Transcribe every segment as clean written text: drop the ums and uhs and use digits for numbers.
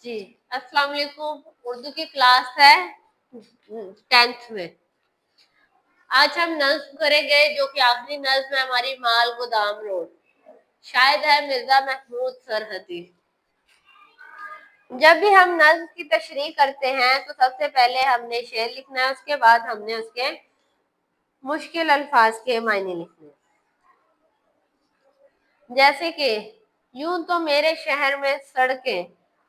जी, अस्सलाम वालेकुम। उर्दू की क्लास है 10th में। आज हम नज्म करेंगे जो कि आखिरी नज्म है हमारी माल गोदाम रोड। शायद है मिर्जा महमूद सरहदी। जब भी हम नज्म की तशरीह करते हैं तो सबसे पहले हमने शेर लिखना है, उसके बाद हमने उसके मुश्किल अल्फाज के मायने लिखने हैं। जैसे कि यूं तो मेरे शहर में सड़कें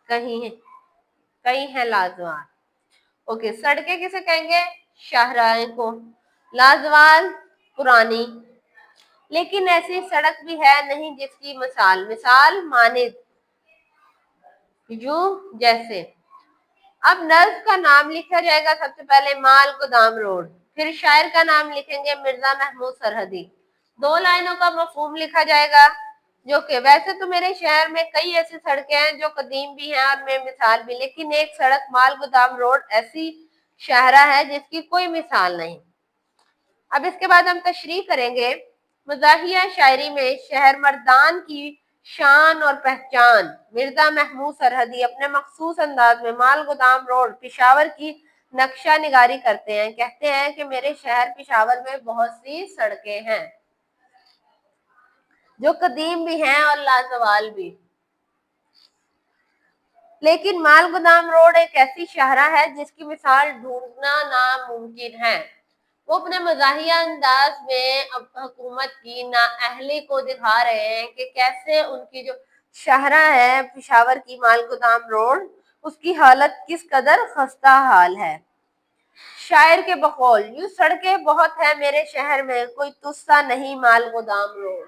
कहीं हैं लाजवाब। ओके, सड़कें किसे कहेंगे? शाहराह को। लाजवाल पुरानी, लेकिन ऐसी सड़क भी है नहीं जिसकी मिसाल मानिद, यूं जैसे। अब नज्म का नाम लिखा जाएगा सबसे पहले माल गोदाम रोड, फिर शायर का नाम लिखेंगे मिर्जा महमूद सरहदी। 2 लाइनों का मफहूम लिखा जाएगा, जो कि वैसे तो मेरे शहर में कई ऐसी सड़कें हैं जो कदीम भी हैं और बेमिसाल भी, लेकिन एक सड़क माल गोदाम रोड ऐसी शाहरा है जिसकी कोई मिसाल नहीं। अब इसके बाद हम तशरीह करेंगे मज़ाहिया शायरी में शहर मर्दान की शान और पहचान। मिर्जा महमूद सरहदी अपने मखसूस अंदाज में माल गोदाम रोड पिशावर की नक्शा निगारी करते हैं। कहते हैं कि मेरे शहर पिशावर में बहुत सी सड़कें हैं जो कदीम भी हैं और लाजवाल भी, लेकिन माल गोदाम रोड एक ऐसी शाहरा है जिसकी मिसाल ढूंढना नामुमकिन है। वो अपने मज़ाहिया अंदाज में अब हुकूमत की नाअहली को दिखा रहे हैं कि कैसे उनकी जो शाहरा है पिशावर की माल गोदाम रोड, उसकी हालत किस कदर खस्ता हाल है। शायर के बकौल यूं सड़कें बहुत है मेरे शहर में, कोई तुस्सा नहीं माल गोदाम रोड।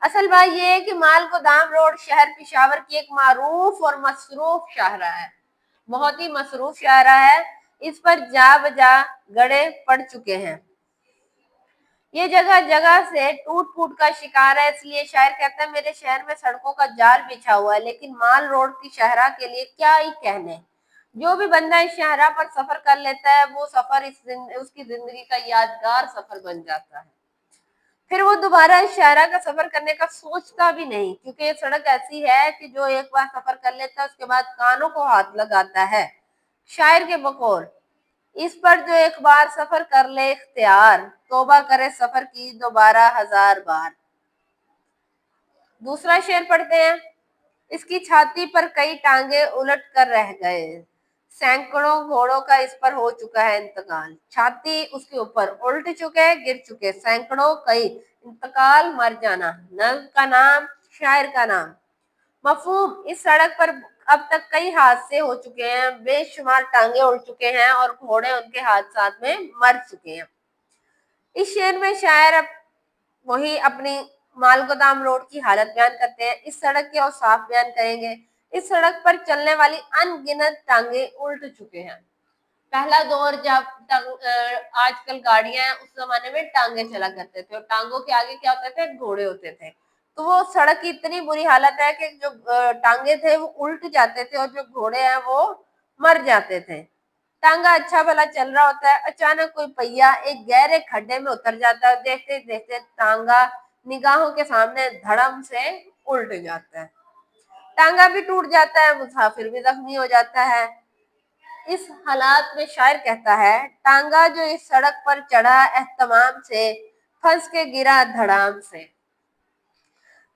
असल बात यह है कि माल गोदाम रोड शहर पिशावर की एक मारूफ और मसरूफ शाहरा है, बहुत ही मसरूफ शाहरा है। इस पर जा बजा गड़े पड़ चुके हैं। ये जगह जगह से टूट फूट का शिकार है, इसलिए शायर कहता है मेरे शहर में सड़कों का जाल बिछा हुआ है, लेकिन माल रोड की शाहरा के लिए क्या ही कहने। जो भी बंदा इस शाहरा पर सफर कर लेता है वो सफर उसकी जिंदगी का यादगार सफर बन जाता है। फिर वो दोबारा इस शाहरा का सफर करने का सोचता भी नहीं, क्योंकि ये सड़क ऐसी है कि जो एक बार सफर कर लेता है उसके बाद कानों को हाथ लगाता है। शायर के बकौल इस पर जो एक बार सफर कर ले इख्तियार, तौबा करे सफर की दोबारा 1000 बार। दूसरा शेर पढ़ते हैं। इसकी छाती पर कई टांगे उलट कर रह गए, सैकड़ों घोड़ों का इस पर हो चुका है इंतकाल। छाती उसके ऊपर उल्ट चुके, गिर चुके सैकड़ों, कई इंतकाल, मर जाना। नज्म का नाम, शायर का नाम। मफहूम, इस सड़क पर अब तक कई हादसे हो चुके हैं, बेशुमार टांगे उड़ चुके हैं और घोड़े उनके हादसात में मर चुके हैं। इस शेर में शायर वही अपनी माल गोदाम रोड की हालत बयान करते हैं। इस सड़क के औसाफ बयान करेंगे। इस सड़क पर चलने वाली अनगिनत टांगे उल्ट चुके हैं। पहला दौर जब आजकल गाड़ियां हैं, उस जमाने में टांगे चला करते थे और टांगों के आगे क्या होते थे? घोड़े होते थे। तो वो सड़क की इतनी बुरी हालत है कि जो टांगे थे वो उल्ट जाते थे और जो घोड़े हैं वो मर जाते थे। टांगा अच्छा भला चल रहा होता है, अचानक कोई पहिया एक गहरे खड्डे में उतर जाता है, देखते देखते टांगा निगाहों के सामने धड़म से उल्ट जाता है। टांगा भी टूट जाता है, मुसाफिर भी जख्मी हो जाता है। इस हालात में शायर कहता है टांगा जो इस सड़क पर चढ़ा एहतमाम से, फंस के गिरा धड़ाम से।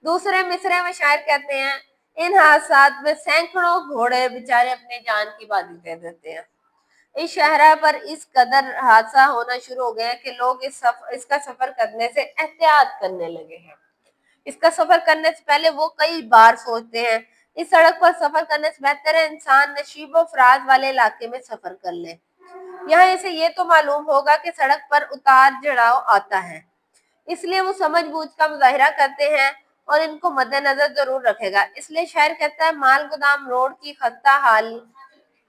दूसरे मिसरे में शायर कहते हैं इन हादसात में सैकड़ों घोड़े बेचारे अपनी जान की बाजी दे देते हैं। इस शहरा पर इस कदर हादसा होना शुरू हो गया है कि लोग इसका सफर करने से एहतियात करने लगे हैं। इसका सफर करने से पहले वो कई बार सोचते हैं। इस सड़क पर सफर करने से बेहतर है इंसान नशीबो फराज वाले इलाके में सफर कर ले। यहाँ इसे ये तो मालूम होगा कि सड़क पर उतार चढ़ाव आता है, इसलिए वो समझ बूझ का मुजाहिरा करते हैं और इनको मद्देनजर जरूर रखेगा। इसलिए शायर कहता है माल गोदाम रोड की खस्ता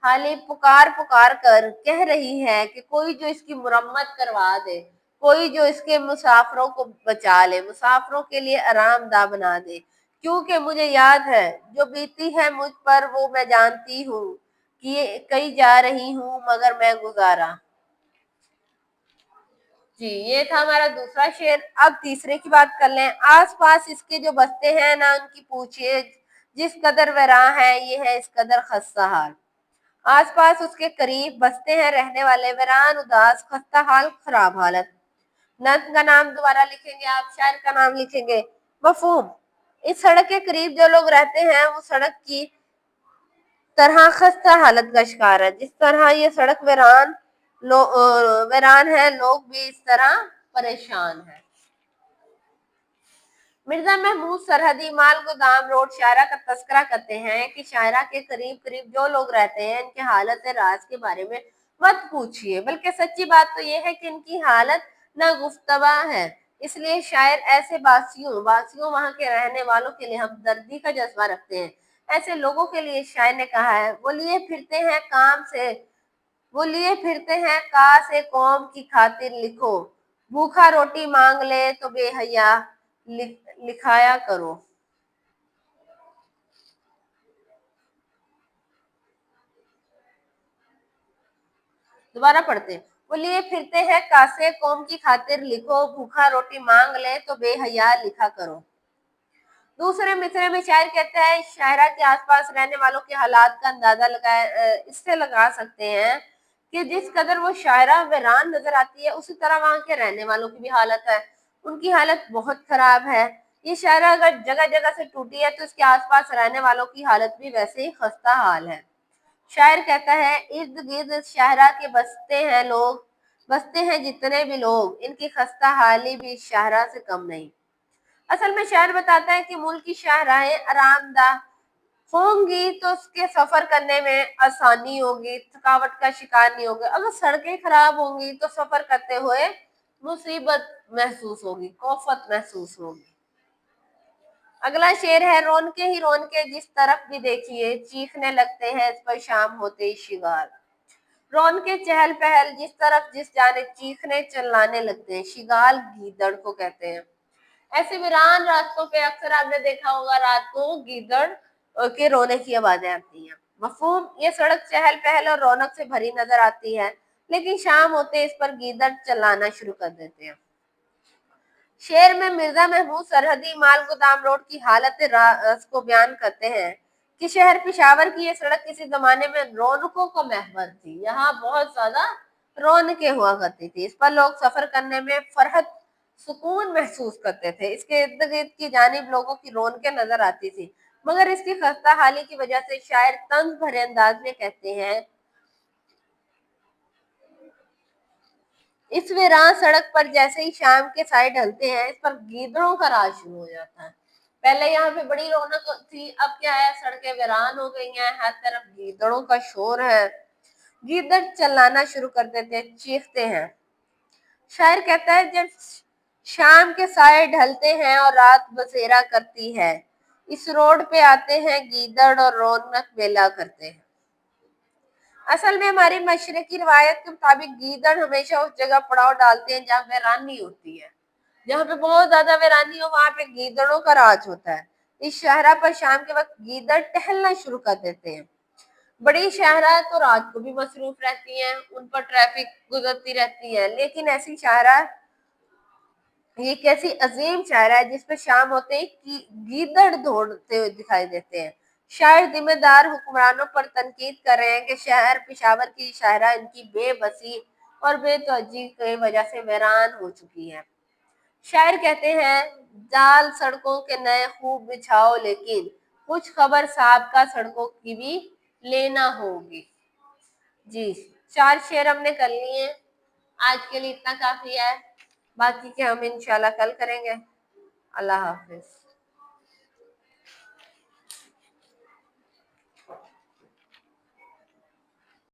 हाली पुकार पुकार कर कह रही है कि कोई जो इसकी मुरम्मत करवा दे, कोई जो इसके मुसाफिरों को बचा ले, मुसाफिरों के लिए आरामदा बना दे। क्योंकि मुझे याद है जो बीती है मुझ पर वो मैं जानती हूँ कि ये कहीं जा रही हूँ मगर मैं गुजारा। जी, ये था हमारा दूसरा शेर। अब तीसरे की बात कर लें। आस पास इसके जो बस्ते हैं ना उनकी पूछिए, जिस कदर वैरां है ये है इस कदर खस्ता हाल। आस पास उसके करीब बसते हैं रहने वाले वीरान उदास खस्ता हाल खराब हालत। नज्म का नाम दोबारा लिखेंगे आप, शायर का नाम लिखेंगे। मफहूम, इस सड़क के करीब जो लोग रहते हैं वो सड़क की तरह खस्ता हालत का शिकार है। जिस तरह ये सड़क वीरान है, लोग भी इस तरह परेशान है। मिर्जा महमूद सरहदी माल गोदाम रोड शायरा का तस्करा करते हैं कि शायरा के करीब करीब जो लोग रहते हैं इनके हालत राज के बारे में मत पूछिए, बल्कि सच्ची बात तो ये है कि इनकी हालत नागुफ्तवा है। इसलिए शायर ऐसे वासियों वहां के रहने वालों के लिए हमदर्दी का जज्बा रखते हैं। ऐसे लोगों के लिए शायर ने कहा है, वो लिए फिरते हैं का से कौम की खातिर लिखो, भूखा रोटी मांग ले तो बेहया लिखाया करो। दोबारा पढ़ते हैं। वो लिए फिरते हैं कासे कौम की खातिर लिखो, भूखा रोटी मांग ले तो बेहया लिखा करो। दूसरे मिसरे में शायर कहते हैं, शायरा के आसपास रहने वालों के हालात का अंदाजा इससे लगा सकते हैं कि जिस कदर वो शायरा वीरान नजर आती है उसी तरह वहां के रहने वालों की भी हालत है। उनकी हालत बहुत खराब है। ये शायरा अगर जगह जगह से टूटी है तो इसके आसपास रहने वालों की हालत भी वैसे ही खस्ता हाल है। शायर कहता है, इर्द गिर्द शाहरा के बसते हैं जितने भी लोग, इनकी खस्ता हाली भी शाहरा से कम नहीं। असल में शायर बताता है कि मुल्क की शाहराहें आरामदा होंगी तो उसके सफर करने में आसानी होगी, थकावट का शिकार नहीं होगा। अगर सड़कें खराब होंगी तो सफर करते हुए मुसीबत महसूस होगी, कौफत महसूस होगी। अगला शेर है, रोन के जिस तरफ भी देखिए चीखने लगते हैं इस पर शाम होते ही शिगार। रौन के चहल पहल जिस तरफ जिस जाने चीखने चिल्लाने लगते हैं। शिगाल गीदड़ को कहते हैं। ऐसे वीरान रास्तों पे अक्सर आपने देखा होगा रात को गीदड़ के रोने की आवाजें आती हैं। मफहूम, ये सड़क चहल पहल और रौनक से भरी नजर आती है, लेकिन शाम होते इस पर गीदड़ चिल्लाना शुरू कर देते हैं। शेर में मिर्जा महमूद सरहदी माल गोदाम रोड की हालत रास को बयान करते हैं कि शहर पेशावर की ये सड़क किसी जमाने में रौनकों का महवर थी। यहाँ बहुत ज्यादा रौनकें हुआ करती थी। इस पर लोग सफर करने में फरहत सुकून महसूस करते थे। इसके इर्द गिर्द की जानिब लोगों की रौनकें नजर आती थी, मगर इसकी खस्ता हाली की वजह से शायर तंज भरे अंदाज में कहते हैं, इस वीरान सड़क पर जैसे ही शाम के साए ढलते हैं इस पर गीदड़ों का राज शुरू हो जाता है। पहले यहाँ पे बड़ी रौनक थी, अब क्या है, सड़कें वीरान हो गई हैं, हर तरफ गीदड़ों का शोर है। गीदड़ चिल्लाना शुरू कर देते हैं, चीखते हैं। शायर कहता है, जब शाम के साए ढलते हैं और रात बसेरा करती है, इस रोड पे आते हैं गीदड़ और रौनक मेला करते हैं। असल में हमारी मशरकी रिवायत के मुताबिक गीदड़ हमेशा उस जगह पड़ाव डालते हैं जहाँ वीरानी होती है। जहाँ पे बहुत ज्यादा वीरानी हो वहां पे गीदड़ों का राज होता है। इस शाहरा पर शाम के वक्त गीदड़ टहलना शुरू कर देते हैं। बड़ी शाहरा तो रात को भी मसरूफ रहती हैं, उन पर ट्रैफिक गुजरती रहती है, लेकिन ऐसी शाहरा ये कैसी अजीम शायरा है जिसपे शाम होते ही गीदड़ दौड़ते हुए दिखाई देते हैं। शायर जिम्मेदार हुक्मरानों पर तनकीद कर रहे हैं कि शहर पेशावर की शायरा इनकी बेबसी और बेतवज्जी की वजह से वीरान हो चुकी है। शायर कहते हैं, जाल सड़कों के नए खूब बिछाओ, लेकिन कुछ खबर साहब का सड़कों की भी लेना होगी। जी, 4 शेर हमने कर लिए। आज के लिए इतना काफी है, बाकी के हम इंशाल्लाह कल करेंगे। अल्लाह हाफिज।